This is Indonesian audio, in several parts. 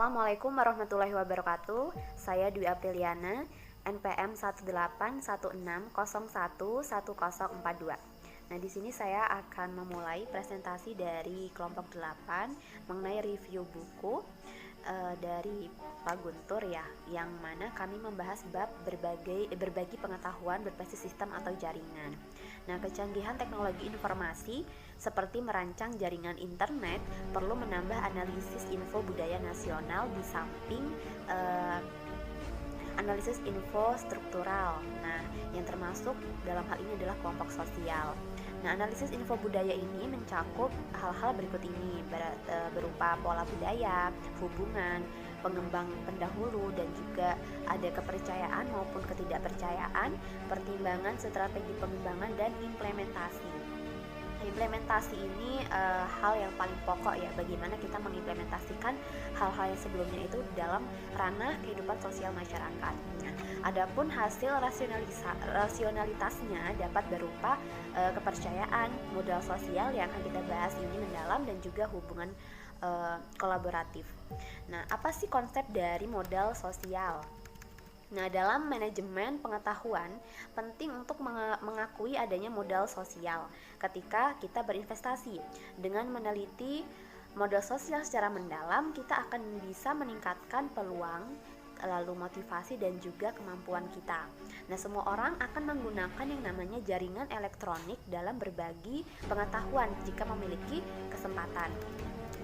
Assalamualaikum warahmatullahi wabarakatuh. Saya Dwi Apriliana, NPM 1816011011042. Nah, di sini saya akan memulai presentasi dari kelompok 8 mengenai review buku dari Pak Guntur ya, yang mana kami membahas bab berbagi pengetahuan berbasis sistem atau jaringan. Nah, kecanggihan teknologi informasi seperti merancang jaringan internet perlu menambah analisis info budaya nasional di samping analisis info struktural. Nah, yang termasuk dalam hal ini adalah kelompok sosial. Nah, analisis info budaya ini mencakup hal-hal berikut ini, berupa pola budaya, hubungan, pengembang pendahulu, dan juga ada kepercayaan maupun ketidakpercayaan, pertimbangan strategi pengembangan, dan implementasi. Implementasi ini hal yang paling pokok ya, bagaimana kita mengimplementasikan hal-hal yang sebelumnya itu dalam ranah kehidupan sosial masyarakat. Nah, adapun hasil rasionalitasnya dapat berupa kepercayaan, modal sosial yang akan kita bahas ini mendalam, dan juga hubungan kolaboratif. Nah, apa sih konsep dari modal sosial? Nah, dalam manajemen pengetahuan, penting untuk mengakui adanya modal sosial ketika kita berinvestasi. Dengan meneliti modal sosial secara mendalam, kita akan bisa meningkatkan peluang, lalu motivasi, dan juga kemampuan kita. Nah, semua orang akan menggunakan yang namanya jaringan elektronik dalam berbagi pengetahuan jika memiliki kesempatan.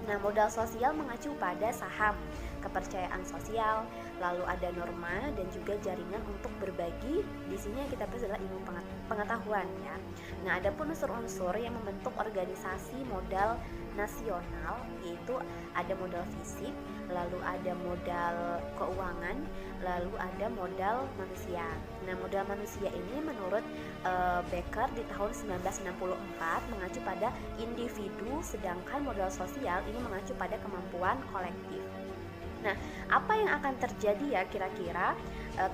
Nah, modal sosial mengacu pada saham, kepercayaan sosial, lalu ada norma, dan juga jaringan untuk berbagi. Di sini yang kita bahas adalah ilmu pengetahuan ya. Nah, ada pun unsur-unsur yang membentuk organisasi modal nasional, yaitu ada modal fisik, lalu ada modal keuangan, lalu ada modal manusia. Nah, modal manusia ini menurut Becker di tahun 1964 mengacu pada individu, sedangkan modal sosial ini mengacu pada kemampuan kolektif. Nah, apa yang akan terjadi ya kira-kira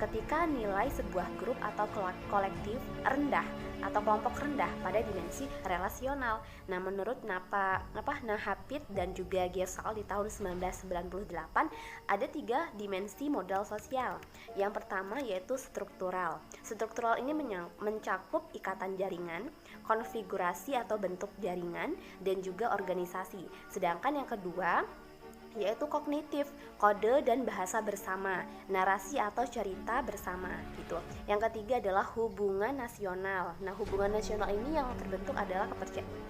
ketika nilai sebuah grup atau kolektif rendah atau kelompok rendah pada dimensi relasional? Nah, menurut Nahapit dan juga Gersal di tahun 1998 ada 3 dimensi modal sosial. Yang pertama yaitu struktural. Struktural ini mencakup ikatan jaringan, konfigurasi atau bentuk jaringan, dan juga organisasi. Sedangkan yang kedua yaitu kognitif, kode dan bahasa bersama, narasi atau cerita bersama gitu. Yang ketiga adalah hubungan nasional. Nah, hubungan nasional ini yang terbentuk adalah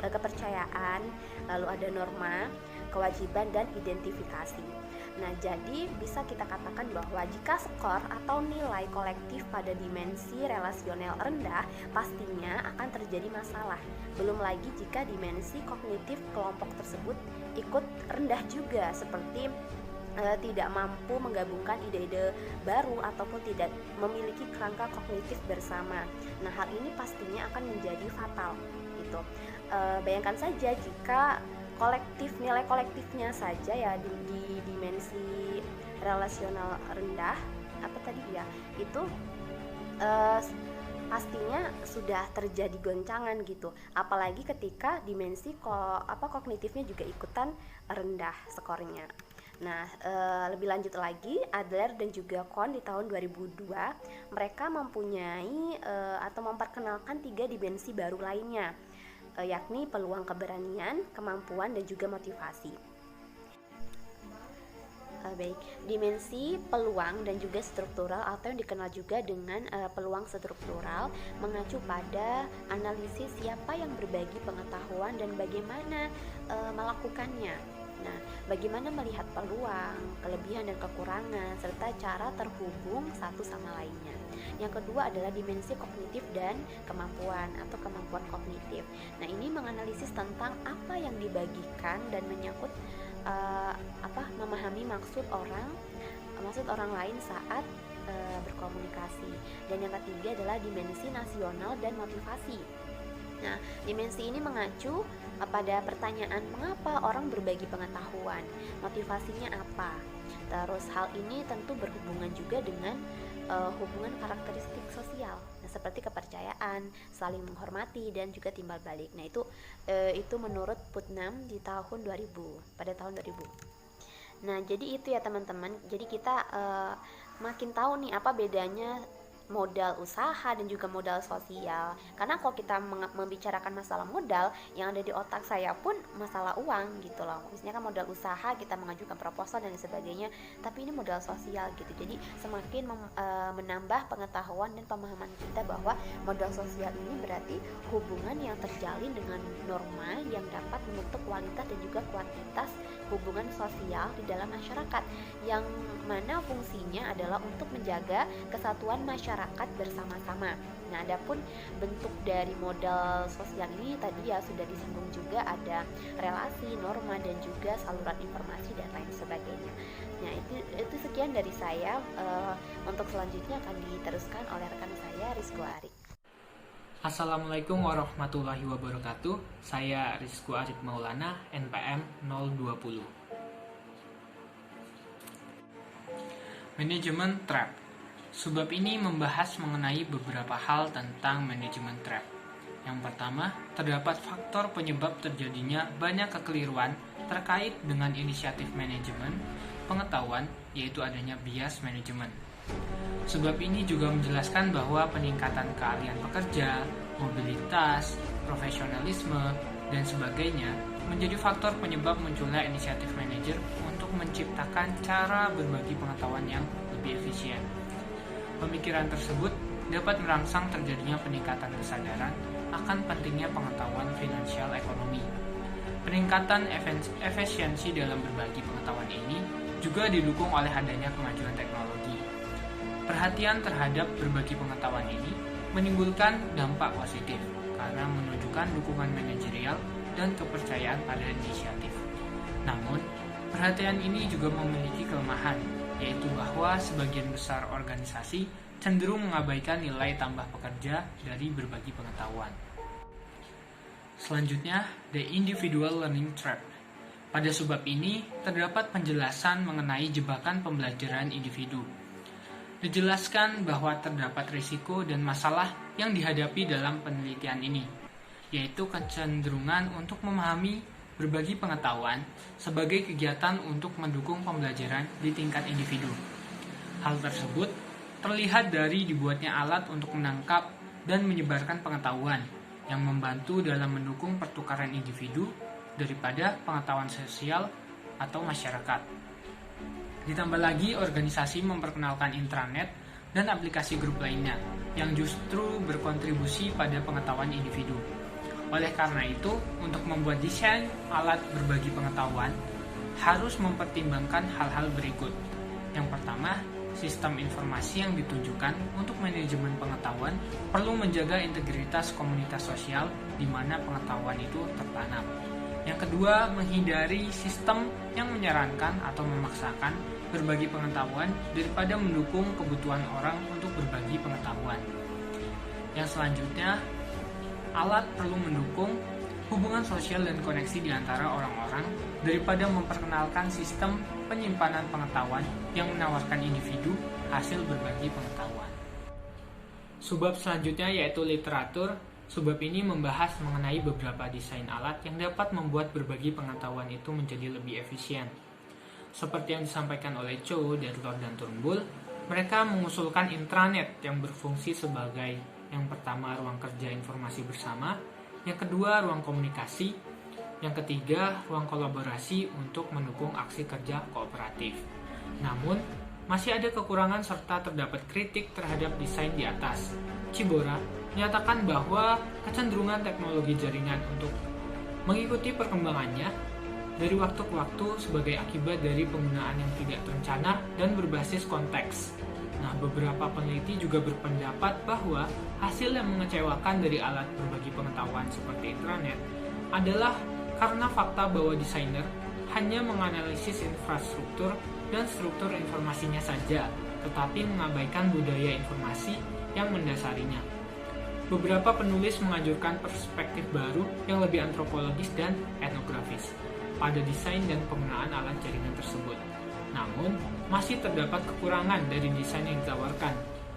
kepercayaan, lalu ada norma, kewajiban, dan identifikasi. Nah, jadi bisa kita katakan bahwa jika skor atau nilai kolektif pada dimensi relasional rendah, pastinya akan terjadi masalah. Belum lagi jika dimensi kognitif kelompok tersebut ikut rendah juga, seperti tidak mampu menggabungkan ide-ide baru ataupun tidak memiliki kerangka kognitif bersama. Nah, hal ini pastinya akan menjadi fatal gitu. Bayangkan saja jika nilai kolektifnya saja ya di dimensi relasional rendah itu pastinya sudah terjadi goncangan gitu, apalagi ketika dimensi kognitifnya juga ikutan rendah skornya. Nah, lebih lanjut lagi, Adler dan juga Kohn di tahun 2002 mereka mempunyai atau memperkenalkan 3 dimensi baru lainnya, yakni peluang, keberanian, kemampuan, dan juga motivasi. Baik, dimensi peluang dan juga struktural atau yang dikenal juga dengan peluang struktural mengacu pada analisis siapa yang berbagi pengetahuan dan bagaimana melakukannya. Nah, bagaimana melihat peluang, kelebihan dan kekurangan, serta cara terhubung satu sama lainnya. Yang kedua adalah dimensi kognitif dan kemampuan atau kemampuan kognitif. Nah, ini menganalisis tentang apa yang dibagikan dan menyangkut memahami maksud orang lain saat berkomunikasi. Dan yang ketiga adalah dimensi nasional dan motivasi. Nah, dimensi ini mengacu pada pertanyaan mengapa orang berbagi pengetahuan, motivasinya apa. Terus hal ini tentu berhubungan juga dengan hubungan karakteristik sosial, nah, seperti kepercayaan, saling menghormati, dan juga timbal balik. Nah, itu menurut Putnam di tahun 2000, pada tahun 2000. Nah, jadi itu ya teman-teman. Jadi kita makin tahu nih apa bedanya modal usaha dan juga modal sosial. Karena kalau kita membicarakan masalah modal, yang ada di otak saya pun masalah uang gitu loh. Misalnya kan modal usaha kita mengajukan proposal dan sebagainya, tapi ini modal sosial gitu. Jadi semakin menambah pengetahuan dan pemahaman kita bahwa modal sosial ini berarti hubungan yang terjalin dengan norma yang dapat membentuk kualitas dan juga kuantitas hubungan sosial di dalam masyarakat, yang mana fungsinya adalah untuk menjaga kesatuan masyarakat bersama-sama. Nah, adapun bentuk dari modal sosial ini tadi ya sudah disinggung juga, ada relasi, norma, dan juga saluran informasi dan lain sebagainya. Nah, itu sekian dari saya. Untuk selanjutnya akan diteruskan oleh rekan saya Rizko Arik. Assalamualaikum warahmatullahi wabarakatuh. Saya Rizko Arif Maulana, NPM 020. Manajemen trap. Subbab ini membahas mengenai beberapa hal tentang manajemen trap. Yang pertama, terdapat faktor penyebab terjadinya banyak kekeliruan terkait dengan inisiatif manajemen pengetahuan, yaitu adanya bias manajemen. Sebab ini juga menjelaskan bahwa peningkatan keahlian pekerja, mobilitas, profesionalisme, dan sebagainya menjadi faktor penyebab munculnya inisiatif manajer untuk menciptakan cara berbagi pengetahuan yang lebih efisien. Pemikiran tersebut dapat merangsang terjadinya peningkatan kesadaran akan pentingnya pengetahuan finansial ekonomi. Peningkatan efisiensi dalam berbagi pengetahuan ini juga didukung oleh adanya kemajuan teknologi. Perhatian terhadap berbagi pengetahuan ini menimbulkan dampak positif karena menunjukkan dukungan manajerial dan kepercayaan pada inisiatif. Namun, perhatian ini juga memiliki kelemahan, yaitu bahwa sebagian besar organisasi cenderung mengabaikan nilai tambah pekerja dari berbagi pengetahuan. Selanjutnya, the individual learning trap. Pada subbab ini, terdapat penjelasan mengenai jebakan pembelajaran individu. Dijelaskan bahwa terdapat risiko dan masalah yang dihadapi dalam penelitian ini, yaitu kecenderungan untuk memahami berbagi pengetahuan sebagai kegiatan untuk mendukung pembelajaran di tingkat individu. Hal tersebut terlihat dari dibuatnya alat untuk menangkap dan menyebarkan pengetahuan yang membantu dalam mendukung pertukaran individu daripada pengetahuan sosial atau masyarakat. Ditambah lagi, organisasi memperkenalkan intranet dan aplikasi grup lainnya yang justru berkontribusi pada pengetahuan individu. Oleh karena itu, untuk membuat desain alat berbagi pengetahuan harus mempertimbangkan hal-hal berikut. Yang pertama, sistem informasi yang ditunjukkan untuk manajemen pengetahuan perlu menjaga integritas komunitas sosial di mana pengetahuan itu tertanam. Yang kedua, menghindari sistem yang menyarankan atau memaksakan berbagi pengetahuan daripada mendukung kebutuhan orang untuk berbagi pengetahuan. Yang selanjutnya, alat perlu mendukung hubungan sosial dan koneksi di antara orang-orang daripada memperkenalkan sistem penyimpanan pengetahuan yang menawarkan individu hasil berbagi pengetahuan. Subbab selanjutnya yaitu literatur. Subbab ini membahas mengenai beberapa desain alat yang dapat membuat berbagi pengetahuan itu menjadi lebih efisien. Seperti yang disampaikan oleh Cho, Detlor, dan Turnbull, mereka mengusulkan intranet yang berfungsi sebagai yang pertama ruang kerja informasi bersama, yang kedua ruang komunikasi, yang ketiga ruang kolaborasi untuk mendukung aksi kerja kooperatif. Namun, masih ada kekurangan serta terdapat kritik terhadap desain di atas. Chibora menyatakan bahwa kecenderungan teknologi jaringan untuk mengikuti perkembangannya dari waktu ke waktu sebagai akibat dari penggunaan yang tidak terencana dan berbasis konteks. Nah, beberapa peneliti juga berpendapat bahwa hasil yang mengecewakan dari alat berbagi pengetahuan seperti intranet adalah karena fakta bahwa desainer hanya menganalisis infrastruktur dan struktur informasinya saja, tetapi mengabaikan budaya informasi yang mendasarinya. Beberapa penulis menganjurkan perspektif baru yang lebih antropologis dan etnografis pada desain dan penggunaan alat jaringan tersebut. Namun, masih terdapat kekurangan dari desain yang ditawarkan.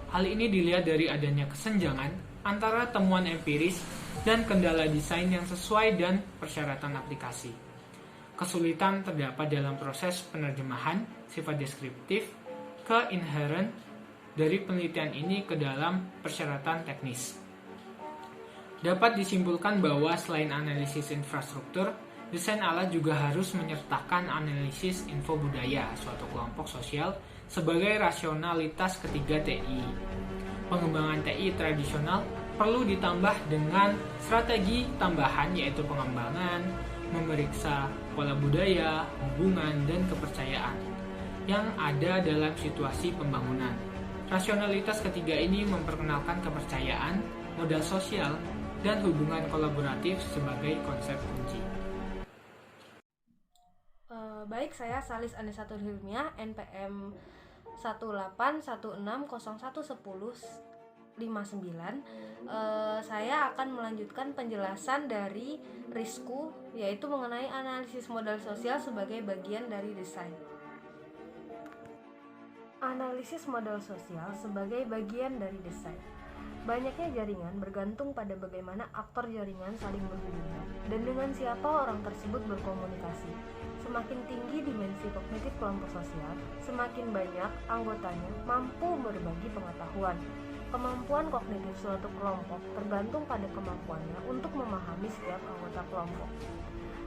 Hal ini dilihat dari adanya kesenjangan antara temuan empiris dan kendala desain yang sesuai dan persyaratan aplikasi. Kesulitan terdapat dalam proses penerjemahan sifat deskriptif ke inherent dari penelitian ini ke dalam persyaratan teknis. Dapat disimpulkan bahwa selain analisis infrastruktur, desain alat juga harus menyertakan analisis info budaya suatu kelompok sosial sebagai rasionalitas ketiga TI. Pengembangan TI tradisional perlu ditambah dengan strategi tambahan, yaitu pengembangan, memeriksa pola budaya, hubungan, dan kepercayaan yang ada dalam situasi pembangunan. Rasionalitas ketiga ini memperkenalkan kepercayaan, modal sosial, dan hubungan kolaboratif sebagai konsep kunci. Baik, saya Salis Anisatul Hilmiah, NPM 181611059. Saya akan melanjutkan penjelasan dari Rizku, yaitu mengenai analisis modal sosial sebagai bagian dari desain. Analisis modal sosial sebagai bagian dari desain. Banyaknya jaringan bergantung pada bagaimana aktor jaringan saling berhubungan dan dengan siapa orang tersebut berkomunikasi. Semakin tinggi dimensi kognitif kelompok sosial, semakin banyak anggotanya mampu berbagi pengetahuan. Kemampuan kognitif suatu kelompok tergantung pada kemampuannya untuk memahami setiap anggota kelompok.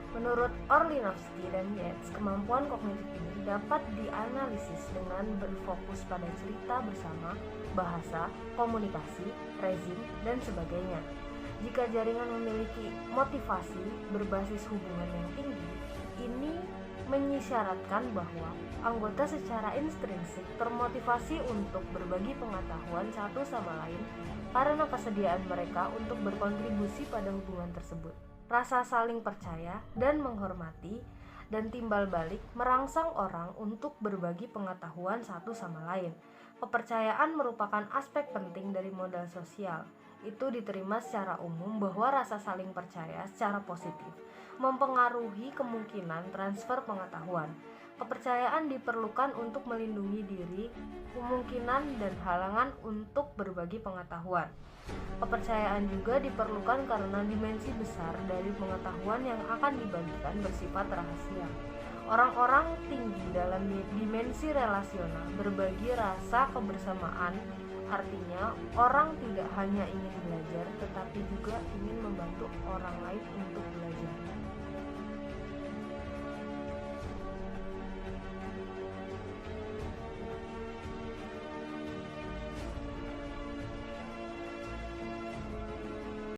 Menurut Orlinovsky dan Yates, kemampuan kognitif ini dapat dianalisis dengan berfokus pada cerita bersama, bahasa, komunikasi, rezim, dan sebagainya. Jika jaringan memiliki motivasi berbasis hubungan yang tinggi, ini mengisyaratkan bahwa anggota secara intrinsik termotivasi untuk berbagi pengetahuan satu sama lain karena kesediaan mereka untuk berkontribusi pada hubungan tersebut. Rasa saling percaya dan menghormati dan timbal balik merangsang orang untuk berbagi pengetahuan satu sama lain. Kepercayaan merupakan aspek penting dari modal sosial. Itu diterima secara umum bahwa rasa saling percaya secara positif mempengaruhi kemungkinan transfer pengetahuan. Kepercayaan diperlukan untuk melindungi diri, kemungkinan dan halangan untuk berbagi pengetahuan. Kepercayaan juga diperlukan karena dimensi besar dari pengetahuan yang akan dibagikan bersifat rahasia. Orang-orang tinggi dalam dimensi relasional berbagi rasa kebersamaan, artinya orang tidak hanya ingin belajar tetapi juga ingin membantu orang lain untuk belajar.